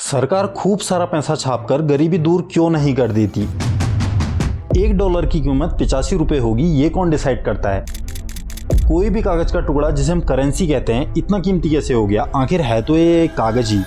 सरकार खूब सारा पैसा छापकर गरीबी दूर क्यों नहीं कर देती? $1 की कीमत 85 रुपए होगी, ये कौन डिसाइड करता है? कोई भी कागज का टुकड़ा जिसे हम करेंसी कहते हैं इतना कीमती कैसे हो गया? आखिर है तो ये कागज ही।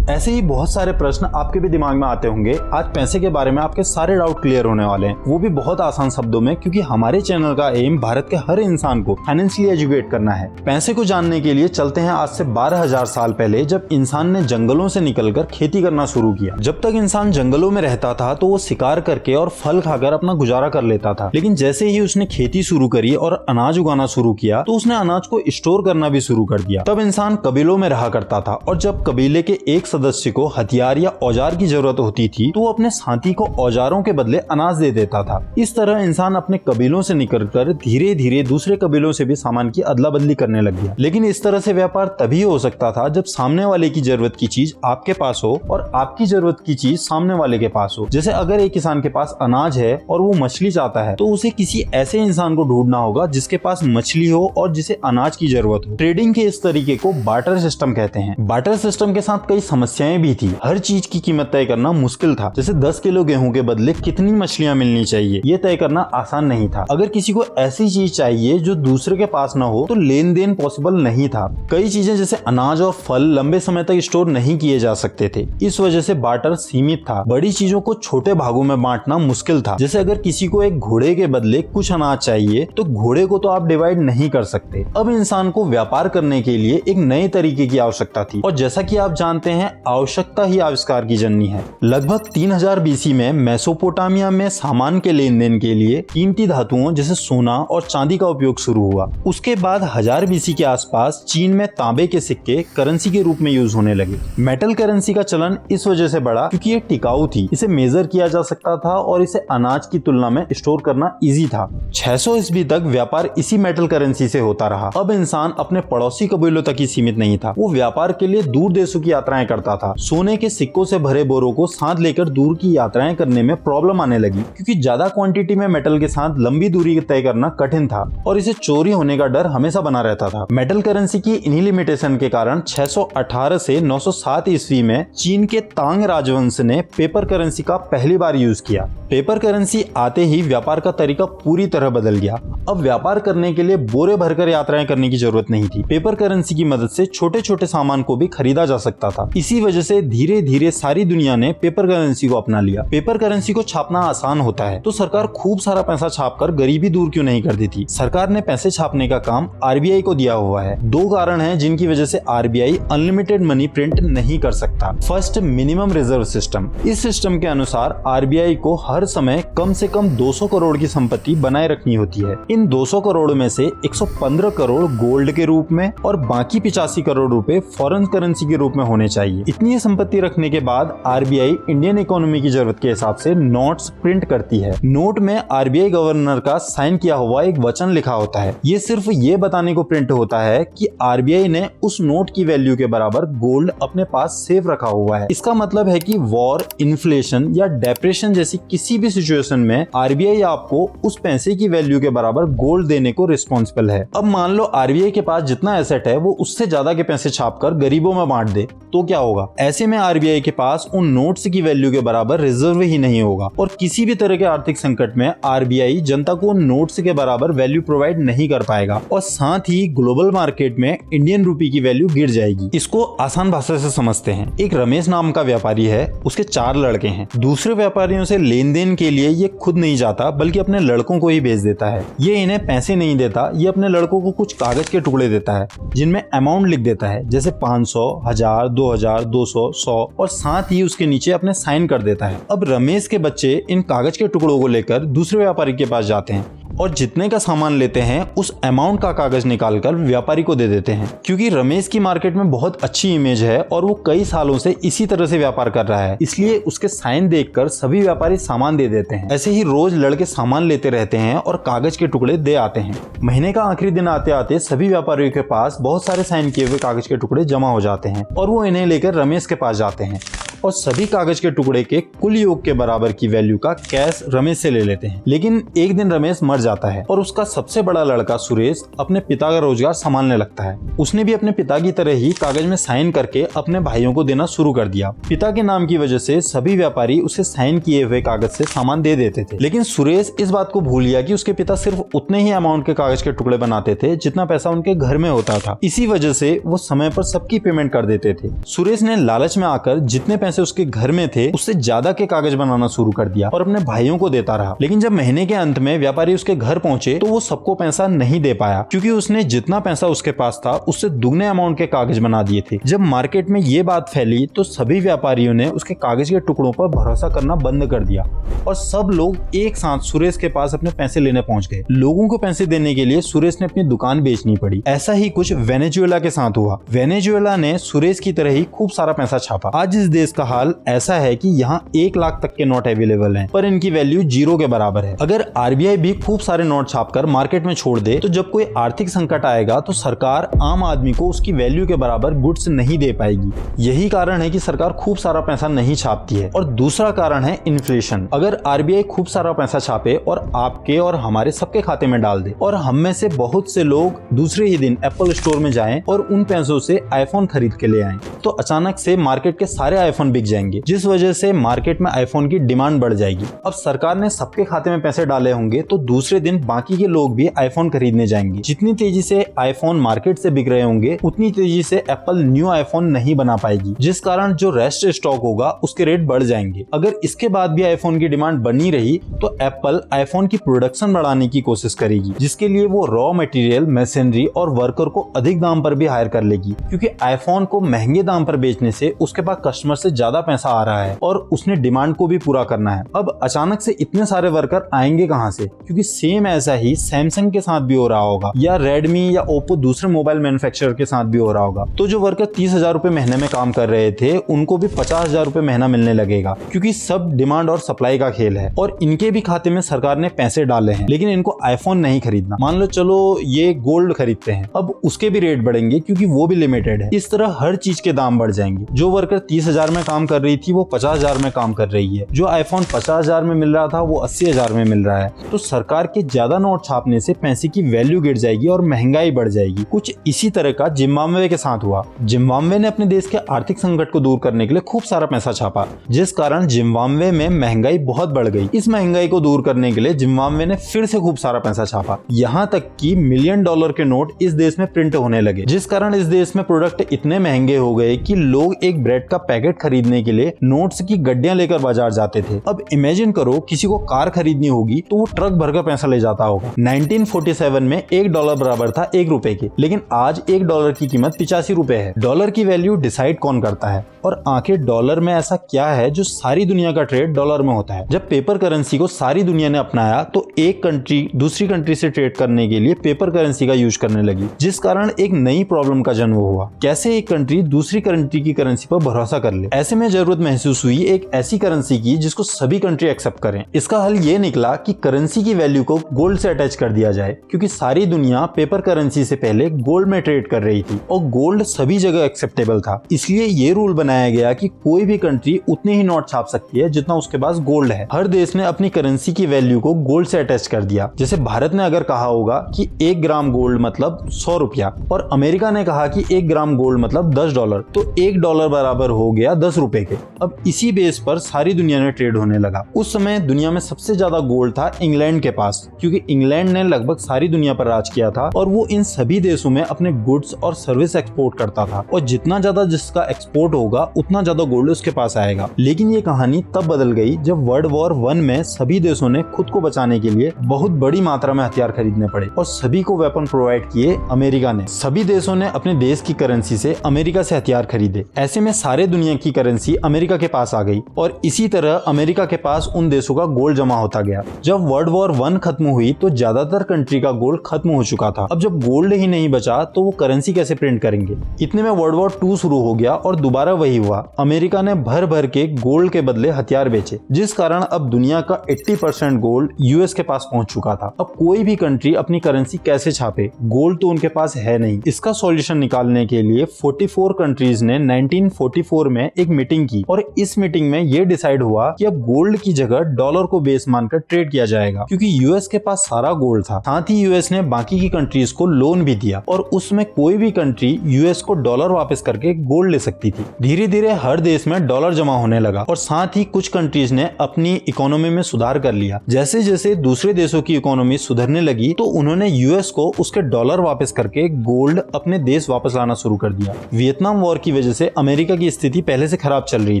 ऐसे ही बहुत सारे प्रश्न आपके भी दिमाग में आते होंगे। आज पैसे के बारे में आपके सारे डाउट क्लियर होने वाले हैं, वो भी बहुत आसान शब्दों में, क्योंकि हमारे चैनल का एम भारत के हर इंसान को फाइनेंशियली एजुकेट करना है। पैसे को जानने के लिए चलते हैं आज से 12,000 साल पहले, जब इंसान ने जंगलों से निकलकर खेती करना शुरू किया। जब तक इंसान जंगलों में रहता था तो वो शिकार करके और फल खाकर अपना गुजारा कर लेता था, लेकिन जैसे ही उसने खेती शुरू करी और अनाज उगाना शुरू किया तो उसने अनाज को स्टोर करना भी शुरू कर दिया। तब इंसान कबीलों में रहा करता था, और जब कबीले के एक सदस्य को हथियार या औजार की जरूरत होती थी तो वो अपने साथी को औजारों के बदले अनाज दे देता था। इस तरह इंसान अपने कबीलों से निकलकर धीरे धीरे दूसरे कबीलों से भी सामान की अदला बदली करने लग गया। लेकिन इस तरह से व्यापार तभी हो सकता था जब सामने वाले की जरूरत की चीज आपके पास हो और आपकी जरूरत की चीज सामने वाले के पास हो। जैसे अगर एक किसान के पास अनाज है और वो मछली चाहता है तो उसे किसी ऐसे इंसान को ढूंढना होगा जिसके पास मछली हो और जिसे अनाज की जरूरत हो। ट्रेडिंग के इस तरीके को बार्टर सिस्टम कहते हैं। बार्टर सिस्टम के साथ कई समस्याएं भी थी। हर चीज की कीमत तय करना मुश्किल था। जैसे 10 किलो गेहूं के बदले कितनी मछलियां मिलनी चाहिए, ये तय करना आसान नहीं था। अगर किसी को ऐसी चीज चाहिए जो दूसरे के पास न हो तो लेन देन पॉसिबल नहीं था। कई चीजें जैसे अनाज और फल लंबे समय तक स्टोर नहीं किए जा सकते थे, इस वजह से बार्टर सीमित था। बड़ी चीजों को छोटे भागों में बांटना मुश्किल था। जैसे अगर किसी को एक घोड़े के बदले कुछ अनाज चाहिए तो घोड़े को तो आप डिवाइड नहीं कर सकते। अब इंसान को व्यापार करने के लिए एक नए तरीके की आवश्यकता थी, और जैसा कि आप जानते हैं आवश्यकता ही आविष्कार की जननी है। लगभग 3000 BC में मेसोपोटामिया में सामान के लेन देन के लिए कीमती धातुओं जैसे सोना और चांदी का उपयोग शुरू हुआ। उसके बाद 1000 BC के आसपास चीन में तांबे के सिक्के करेंसी के रूप में यूज होने लगे। मेटल करेंसी का चलन इस वजह से बढ़ा क्योंकि ये टिकाऊ थी, इसे मेजर किया जा सकता था और इसे अनाज की तुलना में स्टोर करना इजी था। 600 ईस्वी तक व्यापार इसी मेटल करेंसी से होता रहा। अब इंसान अपने पड़ोसी कबीलों तक ही सीमित नहीं था, वो व्यापार के लिए दूर देशों की यात्राएं करता था। सोने के सिक्कों से भरे बोरों को साथ लेकर दूर की यात्राएं करने में प्रॉब्लम आने लगी, क्योंकि ज्यादा क्वांटिटी में मेटल के साथ लंबी दूरी तय करना कठिन था और इसे चोरी होने का डर हमेशा बना रहता था। मेटल करेंसी की इन्हीं लिमिटेशन के कारण 618 से 907 ईस्वी में चीन के तांग राजवंश ने पेपर करेंसी का पहली बार यूज किया। पेपर करेंसी आते ही व्यापार का तरीका पूरी तरह बदल गया। अब व्यापार करने के लिए बोरे भरकर यात्राएं करने की जरूरत नहीं थी। पेपर करेंसी की मदद से छोटे छोटे सामान को भी खरीदा जा सकता था। इसी वजह से धीरे धीरे सारी दुनिया ने पेपर करेंसी को अपना लिया। पेपर करेंसी को छापना आसान होता है, तो सरकार खूब सारा पैसा छापकर गरीबी दूर क्यों नहीं कर दी थी? सरकार ने पैसे छापने का काम RBI को दिया हुआ है। 2 कारण हैं जिनकी वजह से RBI अनलिमिटेड मनी प्रिंट नहीं कर सकता। First, minimum reserve system. इस सिस्टम के अनुसार RBI को हर समय कम से कम 200 करोड़ की संपत्ति बनाए रखनी होती है। इन 200 करोड़ में से 115 करोड़ गोल्ड के रूप में और बाकी 85 करोड़ रुपए फॉरेन करेंसी के रूप में होने चाहिए। इतनी संपत्ति रखने के बाद RBI इंडियन इकोनॉमी की जरूरत के हिसाब से नोट्स प्रिंट करती है। नोट में RBI गवर्नर का साइन किया हुआ एक वचन लिखा होता है। ये सिर्फ ये बताने को प्रिंट होता है कि RBI ने उस नोट की वैल्यू के बराबर गोल्ड अपने पास सेफ रखा हुआ है। इसका मतलब है कि वॉर, इन्फ्लेशन या डिप्रेशन जैसी किसी भी सिचुएशन में RBI आपको उस पैसे की वैल्यू के बराबर गोल्ड देने को रिस्पॉन्सिबल है। अब मान लो RBI के पास जितना एसेट है वो उससे ज्यादा के पैसे छापकर गरीबों में बांट दे, तो क्या होगा? ऐसे में RBI के पास उन नोट्स की वैल्यू के बराबर रिजर्व ही नहीं होगा, और किसी भी तरह के आर्थिक संकट में RBI जनता को नोट्स के बराबर वैल्यू प्रोवाइड नहीं कर पाएगा, और साथ ही ग्लोबल मार्केट में इंडियन रूपी की वैल्यू गिर जाएगी। इसको आसान भाषा से समझते हैं। एक रमेश नाम का व्यापारी है, उसके 4 लड़के हैं। दूसरे व्यापारियों से लेन देन के लिए ये खुद नहीं जाता बल्कि अपने लड़कों को ही भेज देता है। ये इन्हें पैसे नहीं देता, ये अपने लड़कों को कुछ कागज के टुकड़े देता है जिनमें अमाउंट लिख देता है, जैसे 500, 1000, 2000, 200, 100, और साथ ही उसके नीचे अपने साइन कर देता है। अब रमेश के बच्चे इन कागज के टुकड़ों को लेकर दूसरे व्यापारी के पास जाते हैं और जितने का सामान लेते हैं उस अमाउंट का कागज निकालकर व्यापारी को दे देते हैं। क्योंकि रमेश की मार्केट में बहुत अच्छी इमेज है और वो कई सालों से इसी तरह से व्यापार कर रहा है, इसलिए उसके साइन देखकर सभी व्यापारी सामान दे देते हैं। ऐसे ही रोज लड़के सामान लेते रहते हैं और कागज के टुकड़े दे आते हैं। महीने का आखिरी दिन आते आते सभी व्यापारियों के पास बहुत सारे साइन किए हुए कागज के टुकड़े जमा हो जाते हैं और वो इन्हें लेकर रमेश के पास जाते हैं। और सभी कागज के टुकड़े के कुल योग के बराबर की वैल्यू का कैश रमेश से ले लेते हैं। लेकिन एक दिन रमेश मर जाता है और उसका सबसे बड़ा लड़का सुरेश अपने पिता का रोजगार संभालने लगता है। उसने भी अपने पिता की तरह ही कागज में साइन करके अपने भाइयों को देना शुरू कर दिया। पिता के नाम की वजह से सभी व्यापारी उसे साइन किए हुए कागज से सामान दे देते थे। लेकिन सुरेश इस बात को भूल गया कि उसके पिता सिर्फ उतने ही अमाउंट के कागज के टुकड़े बनाते थे जितना पैसा उनके घर में होता था। इसी वजह से वो समय पर सबकी पेमेंट कर देते थे। सुरेश ने लालच में आकर जितने पैसे उसके घर में थे उससे ज्यादा के कागज बनाना शुरू कर दिया और अपने भाइयों को देता रहा। लेकिन जब महीने के अंत में व्यापारी उसके घर पहुंचे तो वो सबको पैसा नहीं दे पाया, क्योंकि उसने जितना पैसा उसके पास था उससे दुगने अमाउंट के कागज बना दिए थे। जब मार्केट में ये बात फैली तो सभी व्यापारियों ने उसके कागज के टुकड़ों पर भरोसा करना बंद कर दिया और सब लोग एक साथ सुरेश के पास अपने पैसे लेने पहुंच गए। लोगों को पैसे देने के लिए सुरेश ने अपनी दुकान बेचनी पड़ी। ऐसा ही कुछ वेनेजुएला के साथ हुआ। वेनेजुएला ने सुरेश की तरह ही खूब सारा पैसा छापा। आज इस देश का हाल ऐसा है कि यहाँ 1 लाख तक के नोट अवेलेबल हैं, पर इनकी वैल्यू 0 के बराबर है। अगर आरबीआई भी खूब सारे नोट छापकर मार्केट में छोड़ दे तो जब कोई आर्थिक संकट आएगा तो सरकार आम आदमी को उसकी वैल्यू के बराबर गुड्स नहीं दे पाएगी। यही कारण है कि सरकार खूब सारा पैसा नहीं छापती है। और दूसरा कारण है इन्फ्लेशन। अगर आरबीआई खूब सारा पैसा छापे और आपके और हमारे सबके खाते में डाल दे और हम में से बहुत से लोग दूसरे ही दिन एप्पल स्टोर में जाएं और उन पैसों से आईफोन खरीद के ले आएं, तो अचानक से मार्केट के सारे आईफोन बिक जाएंगे, जिस वजह से मार्केट में आईफोन की डिमांड बढ़ जाएगी। अब सरकार ने सबके खाते में पैसे डाले होंगे तो दूसरे दिन बाकी के लोग भी आईफोन खरीदने जाएंगे। जितनी तेजी से आईफोन मार्केट से बिक रहे होंगे उतनी तेजी से एप्पल न्यू आईफोन नहीं बना पाएगी, जिस कारण जो रेस्ट स्टॉक होगा उसके रेट बढ़ जाएंगे। अगर इसके बाद भी आईफोन की डिमांड बनी रही तो एप्पल आईफोन की प्रोडक्शन बढ़ाने की कोशिश करेगी, जिसके लिए वो रॉ मटेरियल, मशीनरी और वर्कर को अधिक दाम पर भी हायर कर लेगी, क्योंकि आईफोन को महंगे दाम पर बेचने से उसके पास कस्टमर से ज्यादा पैसा आ रहा है और उसने डिमांड को भी पूरा करना है। अब अचानक से इतने सारे वर्कर आएंगे कहां से? क्योंकि सेम ऐसा ही सैमसंग के साथ भी हो रहा होगा या रेडमी या ओप्पो दूसरे मोबाइल मैन्युफैक्चरर के साथ भी हो रहा होगा। तो जो वर्कर 30,000 रुपए महीने में काम कर रहे थे उनको भी 50,000 रुपए महीना मिलने लगेगा, क्योंकि सब डिमांड और सप्लाई का खेल है। और इनके भी खाते में सरकार ने पैसे डाले हैं, लेकिन इनको आईफोन नहीं खरीदना। मान लो चलो ये गोल्ड खरीदते हैं, अब उसके भी रेट बढ़ेंगे क्योंकि वो भी लिमिटेड है। इस तरह हर चीज के दाम बढ़ जाएंगे। जो वर्कर 30,000 में काम कर रही थी वो 50,000 में काम कर रही है। जो आईफोन 50,000 में मिल रहा था वो 80,000 में मिल रहा है। तो सरकार के ज्यादा नोट छापने से पैसे की वैल्यू गिर जाएगी और महंगाई बढ़ जाएगी। कुछ इसी तरह का जिम्बाब्वे के साथ हुआ। जिम्बाब्वे ने अपने देश के आर्थिक संकट को दूर करने के लिए खूब सारा पैसा छापा, जिस कारण जिम्बाब्वे में महंगाई बहुत बढ़ गई। इस महंगाई को दूर करने के लिए जिम्बाब्वे ने फिर से खूब सारा पैसा छापा, यहाँ तक कि $1,000,000 के नोट इस देश में प्रिंट होने लगे, जिस कारण इस देश में प्रोडक्ट इतने महंगे हो गए कि लोग एक ब्रेड का पैकेट खरीदने के लिए नोट्स की गड्डियां लेकर बाजार जाते थे। अब इमेजिन करो किसी को कार खरीदनी होगी तो वो ट्रक भरकर पैसा ले जाता होगा। 1947 में $1 बराबर था ₹1 के, लेकिन आज $1 की कीमत 85 रुपए है। डॉलर की वैल्यू डिसाइड कौन करता है? और आखिर डॉलर में ऐसा क्या है जो सारी दुनिया का ट्रेड डॉलर में होता है? जब पेपर करेंसी को सारी दुनिया ने अपनाया तो एक कंट्री दूसरी कंट्री से ट्रेड करने के लिए पेपर करेंसी का यूज करने लगी, जिस कारण एक नई प्रॉब्लम का जन्म हुआ। कैसे एक कंट्री दूसरी कंट्री की करेंसी पर भरोसा कर ले? ऐसे में जरूरत महसूस हुई एक ऐसी करेंसी की जिसको सभी कंट्री एक्सेप्ट करें। इसका हल ये निकला कि करेंसी की वैल्यू को गोल्ड से अटैच कर दिया जाए, क्योंकि सारी दुनिया पेपर करेंसी से पहले गोल्ड में ट्रेड कर रही थी और गोल्ड सभी जगह एक्सेप्टेबल था। इसलिए ये रूल बनाया गया कि कोई भी कंट्री उतने ही नोट छाप सकती है जितना उसके पास गोल्ड है। हर देश ने अपनी करेंसी की वैल्यू को गोल्ड से अटैच कर दिया। जैसे भारत ने अगर कहा होगा कि 1 ग्राम गोल्ड मतलब 100 रुपया और अमेरिका ने कहा कि 1 ग्राम गोल्ड मतलब $10, तो $1 बराबर हो गया ₹10 के। अब इसी बेस पर सारी दुनिया में ट्रेड होने लगा। उस समय दुनिया में सबसे ज्यादा गोल्ड था इंग्लैंड के पास, क्योंकि इंग्लैंड ने लगभग सारी दुनिया पर राज किया था और वो इन सभी देशों में अपने गुड्स और सर्विस एक्सपोर्ट करता था, और जितना ज्यादा जिसका एक्सपोर्ट होगा उतना ज्यादा गोल्ड उसके पास आएगा। लेकिन ये कहानी तब बदल गई जब वर्ल्ड वॉर 1 में सभी देशों ने खुद को बचाने के लिए बहुत बड़ी मात्रा में हथियार खरीदने पड़े और सभी को वेपन प्रोवाइड किए अमेरिका ने। सभी देशों ने अपने देश की करेंसी से अमेरिका से हथियार खरीदे। ऐसे में सारे दुनिया की करेंसी अमेरिका के पास आ गई और इसी तरह अमेरिका के पास उन देशों का गोल्ड जमा होता गया। जब वर्ल्ड वॉर 1 खत्म हुई तो ज्यादातर कंट्री का गोल्ड खत्म हो चुका था। अब जब गोल्ड ही नहीं बचा तो वो करेंसी कैसे प्रिंट करेंगे? इतने में वर्ल्ड वॉर 2 शुरू हो गया और दोबारा वही हुआ। अमेरिका ने भर भर के गोल्ड के बदले हथियार बेचे, जिस कारण अब दुनिया का 80% गोल्ड यूएस के पास पहुंच चुका था। अब कोई भी कंट्री अपनी करेंसी कैसे छापे? गोल्ड तो उनके पास है नहीं। इसका सॉल्यूशन निकालने के लिए 44 कंट्री कंट्रीज ने 1944 में एक मीटिंग की और इस मीटिंग में ये डिसाइड हुआ कि अब गोल्ड की जगह डॉलर को बेस मानकर ट्रेड किया जाएगा, क्योंकि यूएस के पास सारा गोल्ड था। साथ ही यूएस ने बाकी की कंट्रीज को लोन भी दिया और उसमें कोई भी कंट्री यूएस को डॉलर वापस करके गोल्ड ले सकती थी। धीरे धीरे हर देश में डॉलर जमा होने लगा और साथ ही कुछ कंट्रीज ने अपनी इकोनॉमी में सुधार कर लिया। जैसे जैसे दूसरे देशों की इकोनॉमी सुधरने लगी तो उन्होंने यूएस को उसके डॉलर वापस करके गोल्ड अपने देश वापस लाना शुरू कर दिया। वियतनाम वॉर की वजह से अमेरिका की स्थिति पहले से खराब चल रही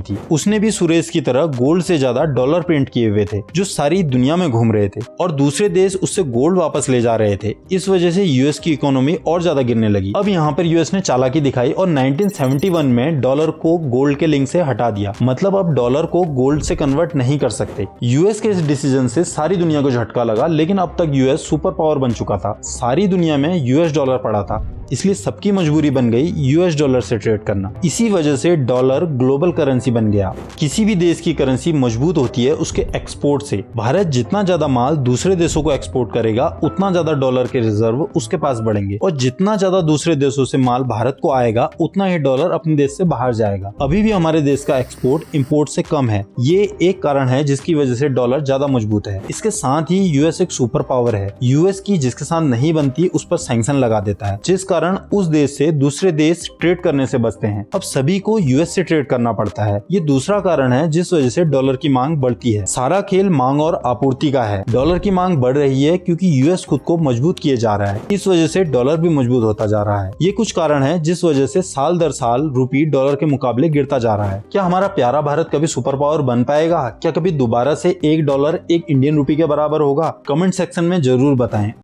थी। उसने भी सुरेश की तरह गोल्ड से ज्यादा डॉलर प्रिंट किए हुए थे जो सारी दुनिया में घूम रहे थे और दूसरे देश उससे गोल्ड वापस ले जा रहे थे। इस वजह से यूएस की इकोनॉमी और ज्यादा गिरने लगी। अब यहाँ पर यूएस ने चालाकी दिखाई और 1971 में डॉलर को गोल्ड के लिंक से हटा दिया। मतलब अब डॉलर को गोल्ड से कन्वर्ट नहीं कर सकते। यूएस के इस डिसीजन से सारी दुनिया को झटका लगा, लेकिन अब तक यूएस सुपर पावर बन चुका था। सारी दुनिया में यूएस डॉलर पड़ा था, इसलिए सबकी मजबूरी बन गई यूएस डॉलर से ट्रेड करना। इसी वजह से डॉलर ग्लोबल करेंसी बन गया। किसी भी देश की करेंसी मजबूत होती है उसके एक्सपोर्ट से। भारत जितना ज्यादा माल दूसरे देशों को एक्सपोर्ट करेगा उतना ज्यादा डॉलर के रिजर्व उसके पास बढ़ेंगे और जितना ज्यादा दूसरे देशों से माल भारत को आएगा उतना ही डॉलर अपने देश से बाहर जाएगा। अभी भी हमारे देश का एक्सपोर्ट इंपोर्ट से कम है। ये एक कारण है जिसकी वजह से डॉलर ज्यादा मजबूत है। इसके साथ ही यूएस एक सुपर पावर है। यूएस की जिसके साथ नहीं बनती उस पर सैंक्शन लगा देता है, जिस कारण उस देश से दूसरे देश ट्रेड करने से बचते हैं। अब सभी को यूएस से ट्रेड करना पड़ता है। ये दूसरा कारण है जिस वजह से डॉलर की मांग बढ़ती है। सारा खेल मांग और आपूर्ति का है। डॉलर की मांग बढ़ रही है क्योंकि यूएस खुद को मजबूत किए जा रहा है। इस वजह से डॉलर भी मजबूत होता जा रहा है। ये कुछ कारण है जिस वजह से साल दर साल रुपी डॉलर के मुकाबले गिरता जा रहा है। क्या हमारा प्यारा भारत कभी सुपर पावर बन पाएगा? क्या कभी दोबारा से $1 एक इंडियन रुपी के बराबर होगा? कमेंट सेक्शन में जरूर बताएं।